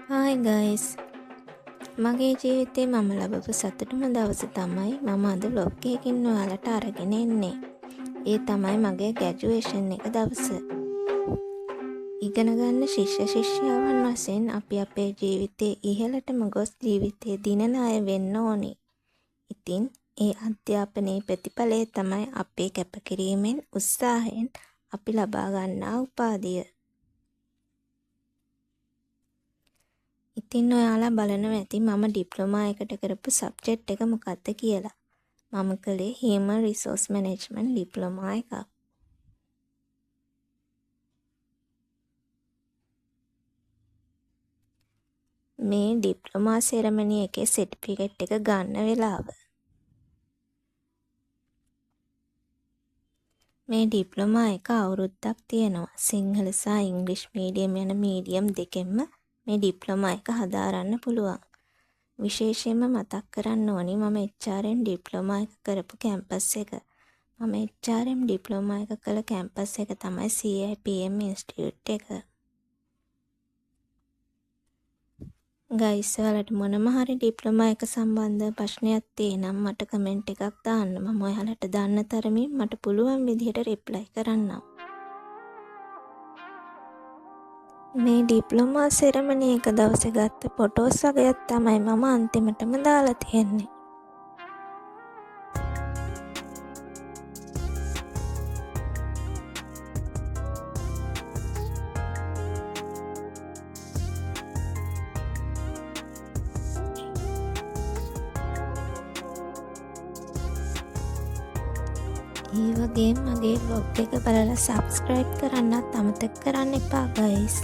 Hi guys, මගේ ජීවිතේ මම ලබපු සතුටුම දවස තමයි මම අද ව්ලොග් එකකින් ඔයාලට අරගෙන එන්නේ. ඒ තමයි මගේ ග්‍රැජුවේෂන් එක දවස. ඉගෙන ගන්න ශිෂ්‍ය ශිෂ්‍යාවන් වශයෙන් අපි අපේ ජීවිතේ ඉහළටම ගොස් ජීවිතේ දිනන අය වෙන්න ඕනේ. ඉතින් ඒ අධ්‍යාපනයේ ප්‍රතිඵලය තමයි අපේ කැපකිරීමෙන් උත්සාහයෙන් අපි ලබා ගන්නා උපාධිය. ඉතින් ඔයාලා බලනවා ඇති මම ඩිප්ලෝමා එකට කරපු සබ්ජෙක්ට් එක මොකක්ද කියලා. මම කළේ Human Resource Management ඩිප්ලෝමා එකක්. මේ ඩිප්ලෝමා සෙරමනි එකේ සර්ටිෆිකේට් එක ගන්න වෙලාව. මේ ඩිප්ලෝමා එක අවුරුද්දක් තියෙනවා. සිංහල සහ ඉංග්‍රීසි මීඩියම් යන මීඩියම් දෙකෙන්ම මේ ඩිප්ලෝමා එක හදාරන්න පුළුවන්. විශේෂයෙන්ම මතක් කරන්න ඕනි මම HRM ඩිප්ලෝමා එක කරපු කැම්පස් එක. මම HRM ඩිප්ලෝමා එක කළ කැම්පස් එක තමයි CIPM ඉන්ස්ටිටියුට් එක. ගයිස්, ඔයාලට මොනම හරි ඩිප්ලෝමා එක සම්බන්ධ ප්‍රශ්නයක් තියෙනම් මට කමෙන්ට් එකක් දාන්න. මම ඔයාලට දන්න තරමින් මට පුළුවන් විදිහට රිප්ලයි කරන්නම්. මේ ඩිප්ලෝමා සෙරමනි එක දවසේ ගත්ත ෆොටෝස් වගේක් තමයි මම අන්තිමටම දාලා තියෙන්නේ. ඒ වගේම මගේ vlog එක බලලා subscribe කරන්නත් අමතක කරන්න එපා guys.